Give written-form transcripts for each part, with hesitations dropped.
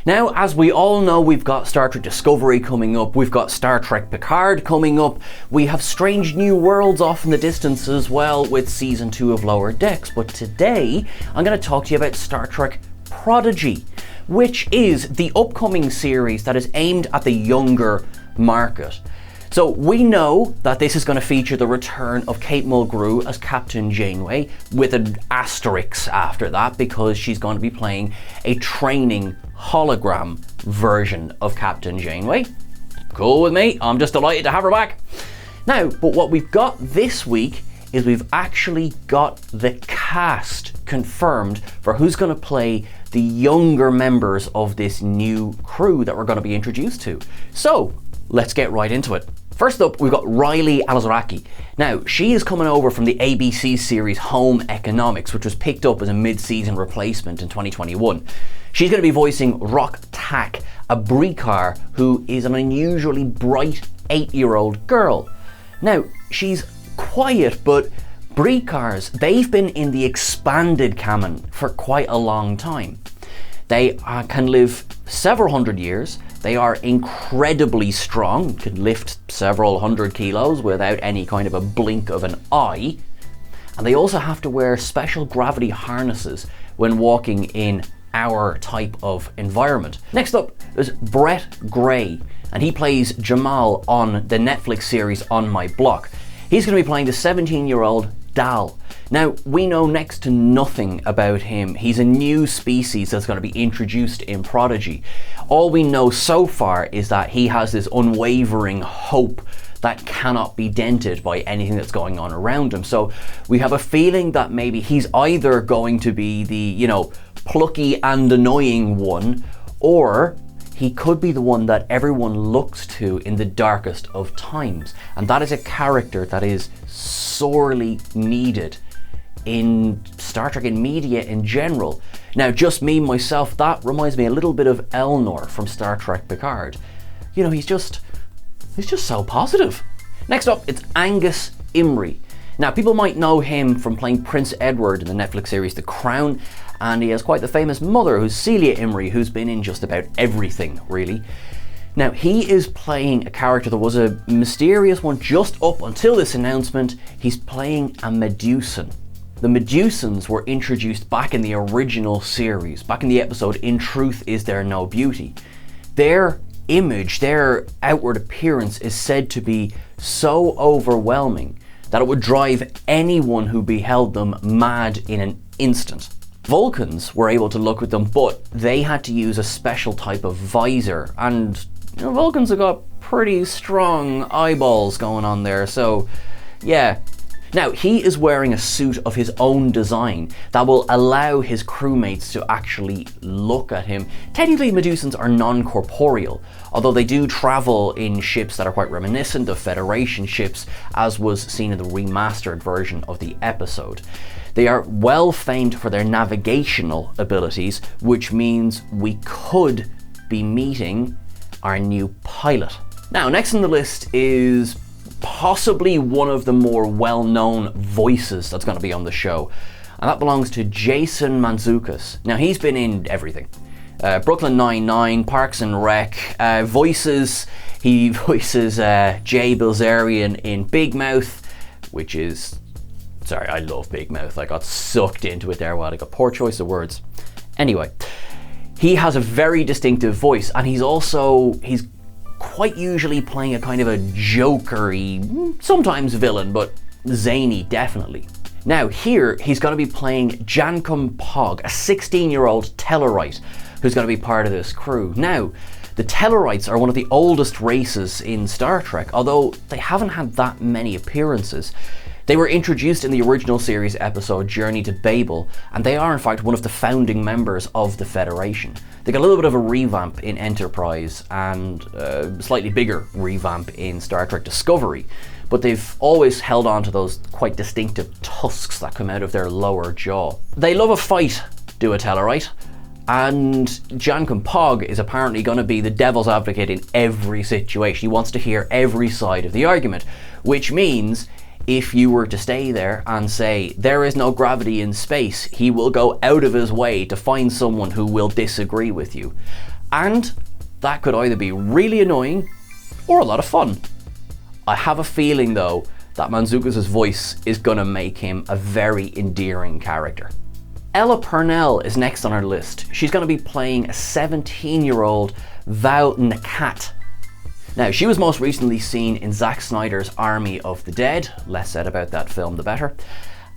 Now, as we all know, we've got Star Trek Discovery coming up, we've got Star Trek Picard coming up, we have Strange New Worlds off in the distance as well with Season 2 of Lower Decks, but today I'm going to talk to you about Star Trek Prodigy, which is the upcoming series that is aimed at the younger market. So we know that this is going to feature the return of Kate Mulgrew as Captain Janeway, with an asterisk after that because she's going to be playing a training hologram version of Captain Janeway. Cool with me, I'm just delighted to have her back. Now, but what we've got this week is we've actually got the cast confirmed for who's going to play the younger members of this new crew that we're going to be introduced to. So, let's get right into it. First up, we've got Riley Alazoraki. Now, she is coming over from the ABC series Home Economics, which was picked up as a mid-season replacement in 2021. She's going to be voicing Rock Tak, a Breekar who is an unusually bright 8-year-old girl. Now, she's quiet, but Breekars, they've been in the expanded canon for quite a long time. They can live several hundred years. They are incredibly strong, can lift several hundred kilos without any kind of a blink of an eye. And they also have to wear special gravity harnesses when walking in our type of environment. Next up is Brett Gray, and he plays Jamal on the Netflix series On My Block. He's going to be playing the 17-year-old Dal. Now, we know next to nothing about him. He's a new species that's going to be introduced in Prodigy. All we know so far is that he has this unwavering hope that cannot be dented by anything that's going on around him. So we have a feeling that maybe he's either going to be the, plucky and annoying one, or he could be the one that everyone looks to in the darkest of times. And that is a character that is sorely needed in Star Trek and media in general. Now, just me, myself, that reminds me a little bit of Elnor from Star Trek Picard. He's just so positive. Next up, it's Angus Emery. Now, people might know him from playing Prince Edward in the Netflix series The Crown, and he has quite the famous mother, who's Celia Emery, who's been in just about everything, really. Now, he is playing a character that was a mysterious one just up until this announcement. He's playing a Medusan. The Medusans were introduced back in the original series, back in the episode In Truth Is There No Beauty. Their image, their outward appearance is said to be so overwhelming that it would drive anyone who beheld them mad in an instant. Vulcans were able to look at them, but they had to use a special type of visor, and Vulcans have got pretty strong eyeballs going on there, so yeah. Now, he is wearing a suit of his own design that will allow his crewmates to actually look at him. Technically, Medusans are non-corporeal, although they do travel in ships that are quite reminiscent of Federation ships, as was seen in the remastered version of the episode. They are well famed for their navigational abilities, which means we could be meeting our new pilot. Now, next on the list is possibly one of the more well-known voices that's going to be on the show, and that belongs to Jason Matsukis. Now, he's been in everything. Brooklyn Nine-Nine, Parks and Rec, he voices Jay Bilzerian in Big Mouth, which is, sorry, I love Big Mouth. I got sucked into it there a while ago. Poor choice of words. Anyway, he has a very distinctive voice, and he's quite usually playing a kind of a jokery, sometimes villain, but zany definitely. Now here, he's going to be playing Jankum Pog, a 16-year-old Tellarite who's going to be part of this crew. Now, the Tellarites are one of the oldest races in Star Trek, although they haven't had that many appearances. They were introduced in the original series episode Journey to Babel, and they are in fact one of the founding members of the Federation. They got a little bit of a revamp in Enterprise and a slightly bigger revamp in Star Trek Discovery, but they've always held on to those quite distinctive tusks that come out of their lower jaw. They love a fight, do a Tellarite, and Jankum Pog is apparently going to be the devil's advocate in every situation. He wants to hear every side of the argument, which means if you were to stay there and say there is no gravity in space, he will go out of his way to find someone who will disagree with you. And that could either be really annoying or a lot of fun. I have a feeling though that Matsukis' voice is gonna make him a very endearing character. Ella Purnell is next on our list. She's gonna be playing a 17-year-old Val Nakat. Now, she was most recently seen in Zack Snyder's Army of the Dead. Less said about that film, the better.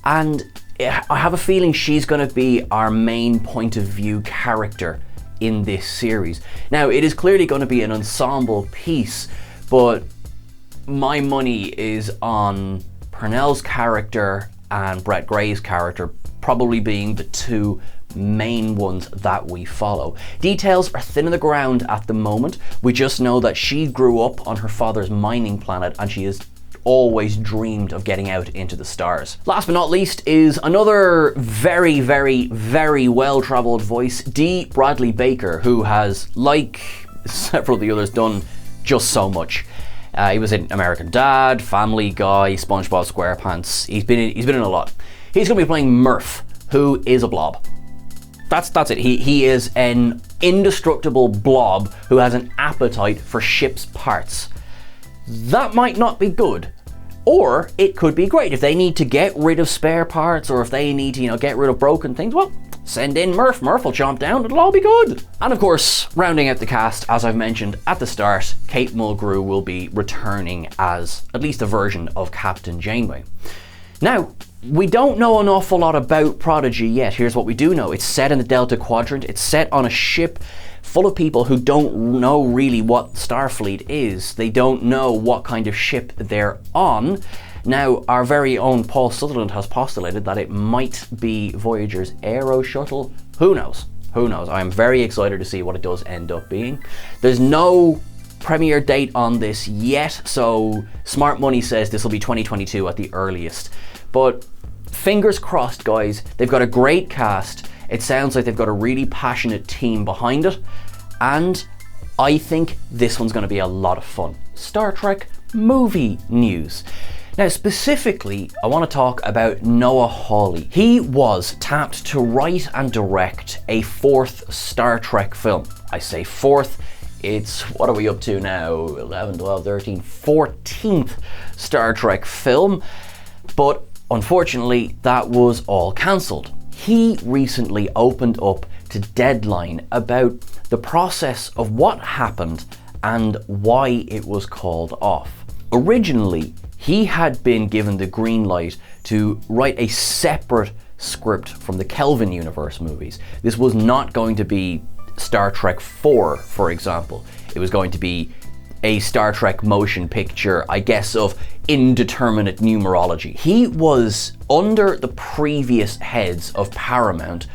And I have a feeling she's gonna be our main point of view character in this series. Now, it is clearly going to be an ensemble piece, but my money is on Purnell's character and Brett Gray's character probably being the two main ones that we follow. Details are thin on the ground at the moment. We just know that she grew up on her father's mining planet and she is always dreamed of getting out into the stars. Last but not least is another very, very, very well-traveled voice, D. Bradley Baker, who has, like several of the others, done just so much. He was in American Dad, Family Guy, SpongeBob SquarePants. He's been in a lot. He's going to be playing Murph, who is a blob. That's it. He is an indestructible blob who has an appetite for ship's parts. That might not be good. Or it could be great. If they need to get rid of spare parts or if they need to, get rid of broken things, well, send in Murph. Murph will chomp down. It'll all be good. And of course, rounding out the cast, as I've mentioned at the start, Kate Mulgrew will be returning as at least a version of Captain Janeway. Now, we don't know an awful lot about Prodigy yet. Here's what we do know. It's set in the Delta Quadrant. It's set on a ship full of people who don't know really what Starfleet is. They don't know what kind of ship they're on. Now, our very own Paul Sutherland has postulated that it might be Voyager's Aeroshuttle. Who knows? Who knows? I'm very excited to see what it does end up being. There's no premiere date on this yet, so smart money says this will be 2022 at the earliest. But fingers crossed, guys. They've got a great cast. It sounds like they've got a really passionate team behind it, and I think this one's going to be a lot of fun. Star Trek movie news. Now, specifically, I want to talk about Noah Hawley. He was tapped to write and direct a fourth Star Trek film. I say fourth, it's, what are we up to now? 11, 12, 13, 14th Star Trek film, but unfortunately, that was all cancelled. He recently opened up to Deadline about the process of what happened and why it was called off. Originally, he had been given the green light to write a separate script from the Kelvin Universe movies. This was not going to be Star Trek 4, for example. It was going to be a Star Trek motion picture, I guess, of indeterminate numerology. He was under the previous heads of Paramount,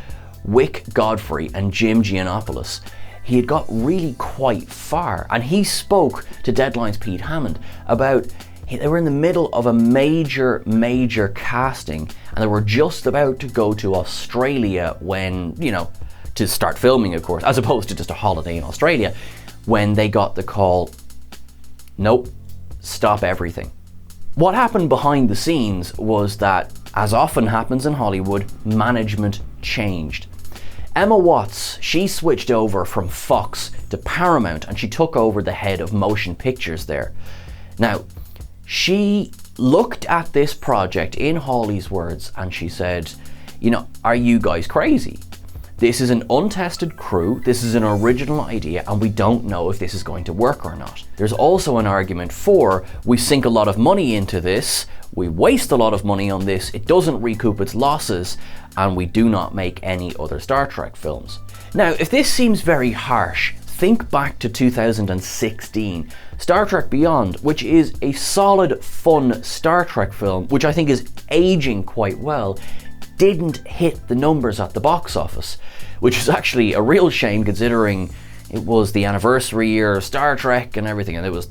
Wick Godfrey and Jim Giannopoulos. He had got really quite far, and he spoke to Deadline's Pete Hammond about they were in the middle of a major casting, and they were just about to go to Australia when, to start filming, of course, as opposed to just a holiday in Australia, when they got the call, nope, stop everything. What happened behind the scenes was that, as often happens in Hollywood, management changed. Emma Watts, she switched over from Fox to Paramount and she took over the head of motion pictures there. Now, she looked at this project in Hawley's words and she said, are you guys crazy? This is an untested crew, this is an original idea, and we don't know if this is going to work or not. There's also an argument for, we sink a lot of money into this, we waste a lot of money on this, it doesn't recoup its losses, and we do not make any other Star Trek films. Now, if this seems very harsh, think back to 2016, Star Trek Beyond, which is a solid, fun Star Trek film, which I think is aging quite well, didn't hit the numbers at the box office, which is actually a real shame considering it was the anniversary year of Star Trek and everything, and it was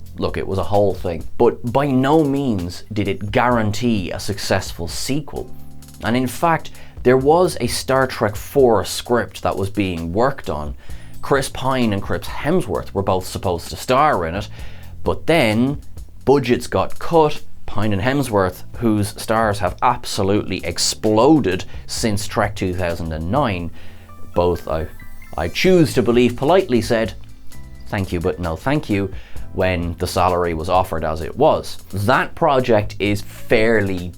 a whole thing. But by no means did it guarantee a successful sequel. And in fact, there was a Star Trek 4 script that was being worked on. Chris Pine and Chris Hemsworth were both supposed to star in it, but then budgets got cut. Pine and Hemsworth, whose stars have absolutely exploded since Trek 2009, both, I I choose to believe politely said, "Thank you, but no thank you," when the salary was offered as it was. That project is fairly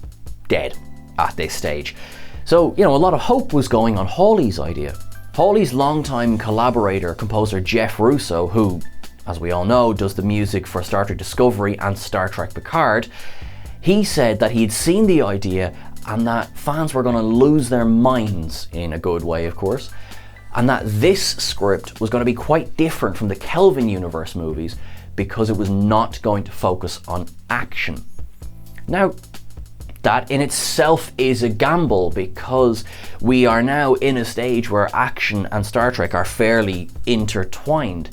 dead at this stage. So, a lot of hope was going on Hawley's idea. Hawley's longtime collaborator, composer Jeff Russo, who, as we all know, does the music for Star Trek Discovery and Star Trek Picard, he said that he'd seen the idea and that fans were going to lose their minds, in a good way of course, and that this script was going to be quite different from the Kelvin Universe movies because it was not going to focus on action. Now, that in itself is a gamble because we are now in a stage where action and Star Trek are fairly intertwined.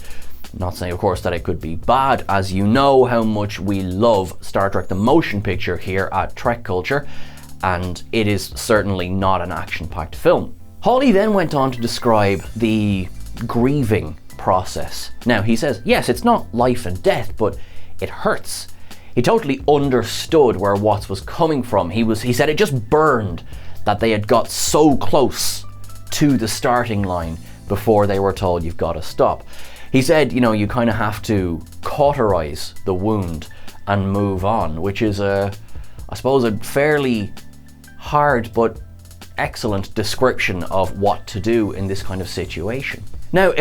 Not saying, of course, that it could be bad, as you know how much we love Star Trek the motion picture here at Trek Culture, and it is certainly not an action-packed film. Hawley then went on to describe the grieving process. Now, he says, yes, it's not life and death, but it hurts. He totally understood where Watts was coming from. He said it just burned that they had got so close to the starting line before they were told you've got to stop. He said, you kind of have to cauterize the wound and move on, which is I suppose a fairly hard but excellent description of what to do in this kind of situation. Now,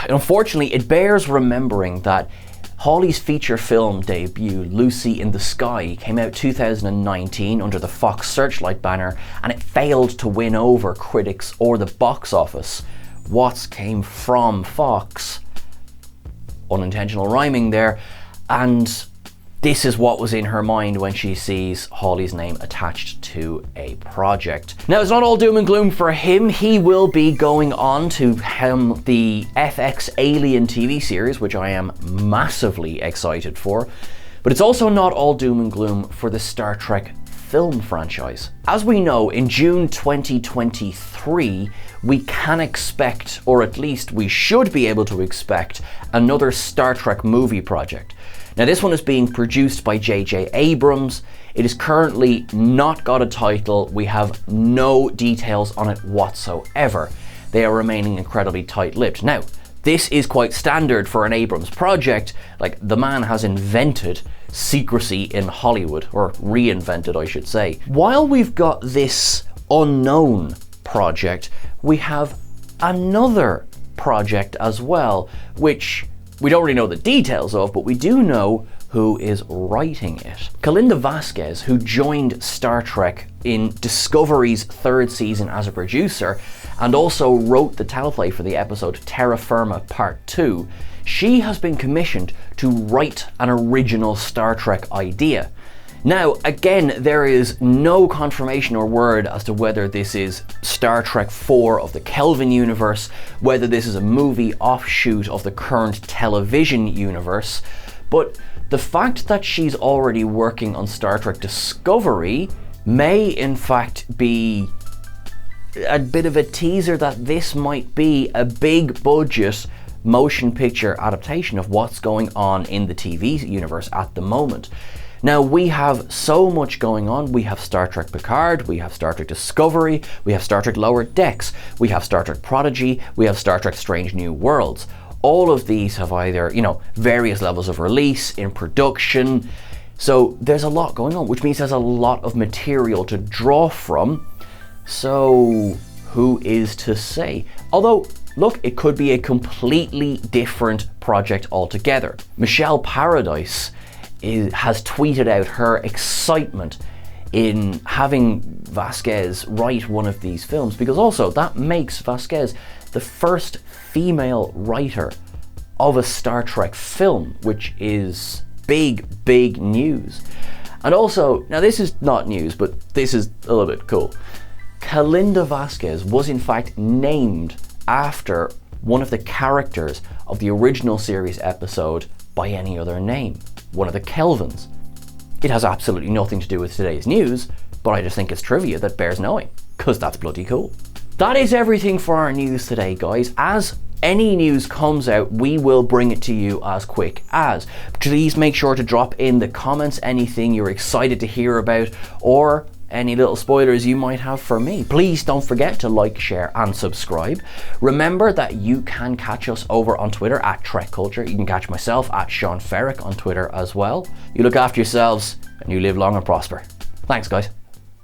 unfortunately, it bears remembering that Hawley's feature film debut, Lucy in the Sky, came out 2019 under the Fox Searchlight banner, and it failed to win over critics or the box office. Watts came from Fox, unintentional rhyming there, and this is what was in her mind when she sees Hawley's name attached to a project. Now, it's not all doom and gloom for him. He will be going on to helm the FX Alien TV series, which I am massively excited for. But it's also not all doom and gloom for the Star Trek film franchise. As we know, in June 2023, we can expect, or at least we should be able to expect, another Star Trek movie project. Now, this one is being produced by J.J. Abrams. It has currently not got a title. We have no details on it whatsoever. They are remaining incredibly tight-lipped. Now, this is quite standard for an Abrams project. Like, the man has invented secrecy in Hollywood, or reinvented, I should say. While we've got this unknown project, we have another project as well, which we don't really know the details of, but we do know who is writing it. Kalinda Vasquez, who joined Star Trek in Discovery's third season as a producer, and also wrote the teleplay for the episode Terra Firma Part 2, she has been commissioned to write an original Star Trek idea. Now, again, there is no confirmation or word as to whether this is Star Trek IV of the Kelvin universe, whether this is a movie offshoot of the current television universe, but the fact that she's already working on Star Trek Discovery may in fact be a bit of a teaser that this might be a big budget motion picture adaptation of what's going on in the TV universe at the moment. Now, we have so much going on. We have Star Trek Picard, we have Star Trek Discovery, we have Star Trek Lower Decks, we have Star Trek Prodigy, we have Star Trek Strange New Worlds. All of these have either, various levels of release, in production. So there's a lot going on, which means there's a lot of material to draw from. So who is to say? Although, look, it could be a completely different project altogether. Michelle Paradise has tweeted out her excitement in having Vasquez write one of these films, because also that makes Vasquez the first female writer of a Star Trek film, which is big news. And also, now this is not news, but this is a little bit cool. Kalinda Vasquez was in fact named after one of the characters of the original series episode by any other name, one of the Kelvins. It has absolutely nothing to do with today's news, but I just think it's trivia that bears knowing, because that's bloody cool. That is everything for our news today, guys. As any news comes out, we will bring it to you as quick as. Please make sure to drop in the comments anything you're excited to hear about, or any little spoilers you might have for me. Please don't forget to like, share and subscribe. Remember that you can catch us over on Twitter at Trek Culture. You can catch myself at Sean Ferrick on Twitter as well. You look after yourselves and you live long and prosper. Thanks guys.